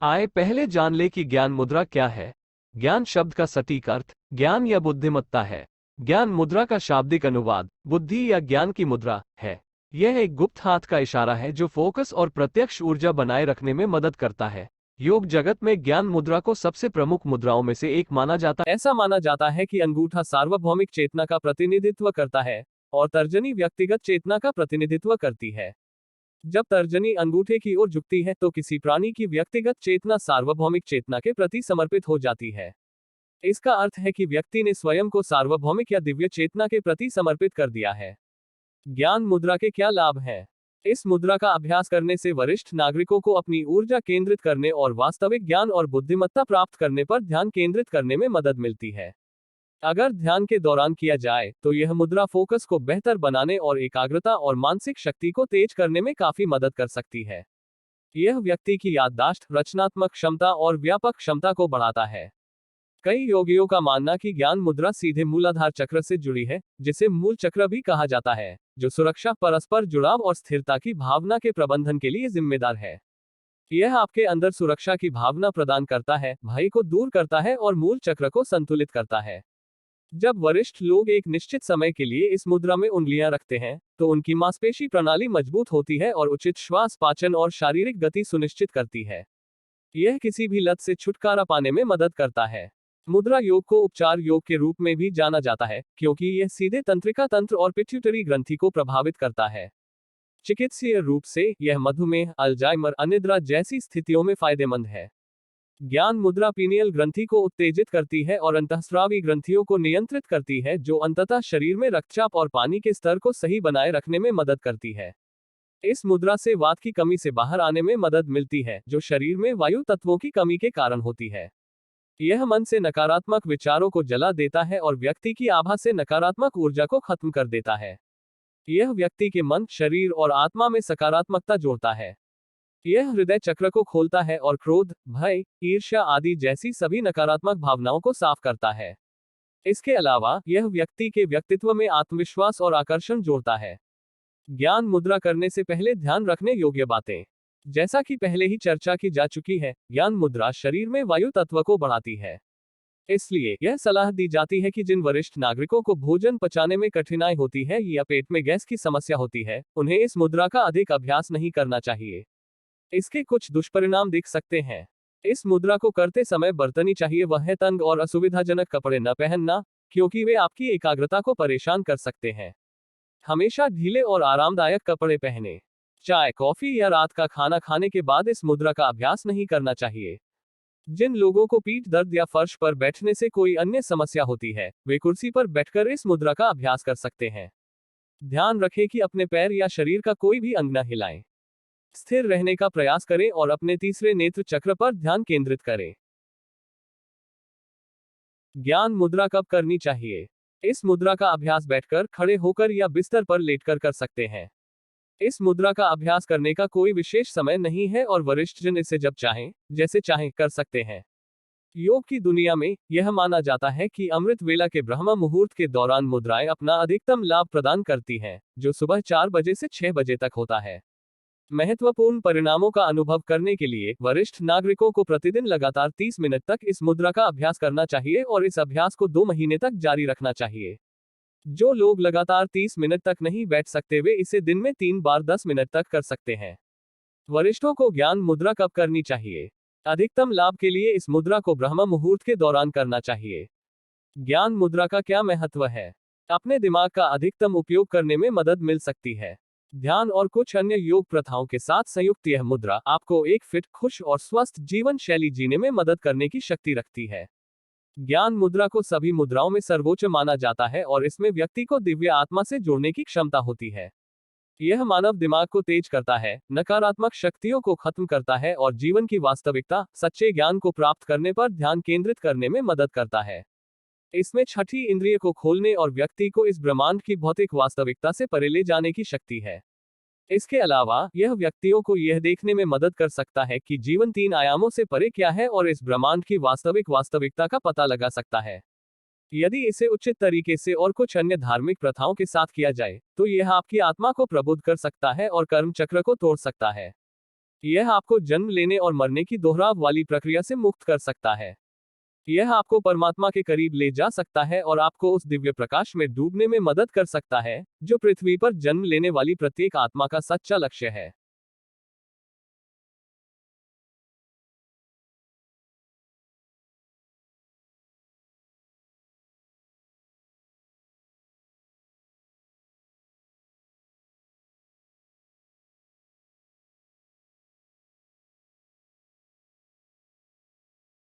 आए पहले जान ले कि ज्ञान मुद्रा क्या है। ज्ञान शब्द का सटीक अर्थ ज्ञान या बुद्धिमत्ता है। ज्ञान मुद्रा का शाब्दिक अनुवाद बुद्धि या ज्ञान की मुद्रा है। यह एक गुप्त हाथ का इशारा है जो फोकस और प्रत्यक्ष ऊर्जा बनाए रखने में मदद करता है। योग जगत में ज्ञान मुद्रा को सबसे प्रमुख मुद्राओं में से एक माना जाता है। ऐसा माना जाता है कि अंगूठा सार्वभौमिक चेतना का प्रतिनिधित्व करता है और तर्जनी व्यक्तिगत चेतना का प्रतिनिधित्व करती है। जब तर्जनी अंगूठे की ओर झुकती है तो किसी प्राणी की व्यक्तिगत चेतना सार्वभौमिक चेतना के प्रति समर्पित हो जाती है। इसका अर्थ है कि व्यक्ति ने स्वयं को सार्वभौमिक या दिव्य चेतना के प्रति समर्पित कर दिया है। ज्ञान मुद्रा के क्या लाभ हैं? इस मुद्रा का अभ्यास करने से वरिष्ठ नागरिकों को अपनी ऊर्जा केंद्रित करने और वास्तविक ज्ञान और बुद्धिमत्ता प्राप्त करने पर ध्यान केंद्रित करने में मदद मिलती है। अगर ध्यान के दौरान किया जाए तो यह मुद्रा फोकस को बेहतर बनाने और एकाग्रता और मानसिक शक्ति को तेज करने में काफी मदद कर सकती है। यह व्यक्ति की याददाश्त, रचनात्मक क्षमता और व्यापक क्षमता को बढ़ाता है। कई योगियों का मानना कि ज्ञान मुद्रा सीधे मूलाधार चक्र से जुड़ी है, जिसे मूल चक्र भी कहा जाता है, जो सुरक्षा, परस्पर जुड़ाव और स्थिरता की भावना के प्रबंधन के लिए जिम्मेदार है। यह आपके अंदर सुरक्षा की भावना प्रदान करता है, भय को दूर करता है और मूल चक्र को संतुलित करता है। जब वरिष्ठ लोग एक निश्चित समय के लिए इस मुद्रा में उंगलियां रखते हैं, तो उनकी मांसपेशी प्रणाली मजबूत होती है और उचित श्वास, पाचन और शारीरिक गति सुनिश्चित करती है। यह किसी भी लत से छुटकारा पाने में मदद करता है। मुद्रा योग को उपचार योग के रूप में भी जाना जाता है, क्योंकि यह सीधे तंत्रिका तंत्र और पिट्यूटरी ग्रंथि को प्रभावित करता है। चिकित्सीय रूप से यह मधुमेह, अल्जाइमर, अनिद्रा जैसी स्थितियों में फायदेमंद है। ज्ञान मुद्रा पीनियल ग्रंथि को उत्तेजित करती है और अंतःस्रावी ग्रंथियों को नियंत्रित करती है, जो अंततः शरीर में रक्तचाप और पानी के स्तर को सही बनाए रखने में मदद करती है। इस मुद्रा से वात की कमी से बाहर आने में मदद मिलती है, जो शरीर में वायु तत्वों की कमी के कारण होती है। यह मन से नकारात्मक विचारों को जला देता है और व्यक्ति की आभा से नकारात्मक ऊर्जा को खत्म कर देता है। यह व्यक्ति के मन, शरीर और आत्मा में सकारात्मकता जोड़ता है। यह हृदय चक्र को खोलता है और क्रोध, भय, ईर्ष्या आदि जैसी सभी नकारात्मक भावनाओं को साफ करता है। इसके अलावा यह व्यक्ति के व्यक्तित्व में आत्मविश्वास और आकर्षण जोड़ता है। ज्ञान मुद्रा करने से पहले ध्यान रखने योग्य बातें। जैसा कि पहले ही चर्चा की जा चुकी है, ज्ञान मुद्रा शरीर में वायु तत्व को बढ़ाती है। इसलिए यह सलाह दी जाती है कि जिन वरिष्ठ नागरिकों को भोजन पचाने में कठिनाई होती है या पेट में गैस की समस्या होती है, उन्हें इस मुद्रा का अधिक अभ्यास नहीं करना चाहिए। इसके कुछ दुष्परिणाम दिख सकते हैं। इस मुद्रा को करते समय बरतनी चाहिए वह है तंग और असुविधाजनक कपड़े न पहनना, क्योंकि वे आपकी एकाग्रता को परेशान कर सकते हैं। हमेशा ढीले और आरामदायक कपड़े पहने। चाय, कॉफी या रात का खाना खाने के बाद इस मुद्रा का अभ्यास नहीं करना चाहिए। जिन लोगों को पीठ दर्द या फर्श पर बैठने से कोई अन्य समस्या होती है, वे कुर्सी पर बैठकर इस मुद्रा का अभ्यास कर सकते हैं। ध्यान रखें कि अपने पैर या शरीर का कोई भी अंग न हिलाएं। स्थिर रहने का प्रयास करें और अपने तीसरे नेत्र चक्र पर ध्यान केंद्रित करें। ज्ञान मुद्रा कब करनी चाहिए? इस मुद्रा का अभ्यास बैठकर, खड़े होकर या बिस्तर पर लेटकर कर सकते हैं। इस मुद्रा का अभ्यास करने का कोई विशेष समय नहीं है और वरिष्ठजन इसे जब चाहें, जैसे चाहें, कर सकते हैं। योग की दुनिया में यह माना जाता है कि अमृत वेला के ब्रह्म मुहूर्त के दौरान मुद्राएं अपना अधिकतम लाभ प्रदान करती हैं, जो सुबह 4 बजे से 6 बजे तक होता है। महत्वपूर्ण परिणामों का अनुभव करने के लिए वरिष्ठ नागरिकों को प्रतिदिन लगातार 30 मिनट तक इस मुद्रा का अभ्यास करना चाहिए और इस अभ्यास को 2 महीने तक जारी रखना चाहिए। जो लोग लगातार 30 मिनट तक नहीं बैठ सकते वे इसे दिन में 3 बार 10 मिनट तक कर सकते हैं। वरिष्ठों को ज्ञान मुद्रा कब करनी चाहिए? अधिकतम लाभ के लिए इस मुद्रा को ब्रह्म मुहूर्त के दौरान करना चाहिए। ज्ञान मुद्रा का क्या महत्व है? अपने दिमाग का अधिकतम उपयोग करने में मदद मिल सकती है। ध्यान और कुछ अन्य योग प्रथाओं के साथ संयुक्त यह मुद्रा आपको एक फिट, खुश और स्वस्थ जीवन शैली जीने में मदद करने की शक्ति रखती है। ज्ञान मुद्रा को सभी मुद्राओं में सर्वोच्च माना जाता है और इसमें व्यक्ति को दिव्य आत्मा से जोड़ने की क्षमता होती है। यह मानव दिमाग को तेज करता है, नकारात्मक शक्तियों को खत्म करता है और जीवन की वास्तविकता, सच्चे ज्ञान को प्राप्त करने पर ध्यान केंद्रित करने में मदद करता है। इसमें छठी इंद्रिय को खोलने और व्यक्ति को इस ब्रह्मांड की भौतिक वास्तविकता से परे ले जाने की शक्ति है। इसके अलावा यह व्यक्तियों को यह देखने में मदद कर सकता है कि जीवन 3 आयामों से परे क्या है और इस ब्रह्मांड की वास्तविक वास्तविकता का पता लगा सकता है। यदि इसे उचित तरीके से और कुछ अन्य धार्मिक प्रथाओं के साथ किया जाए, तो यह आपकी आत्मा को प्रबुद्ध कर सकता है और कर्म चक्र को तोड़ सकता है। यह आपको जन्म लेने और मरने की दोहराव वाली प्रक्रिया से मुक्त कर सकता है। यह आपको परमात्मा के करीब ले जा सकता है और आपको उस दिव्य प्रकाश में डूबने में मदद कर सकता है, जो पृथ्वी पर जन्म लेने वाली प्रत्येक आत्मा का सच्चा लक्ष्य है।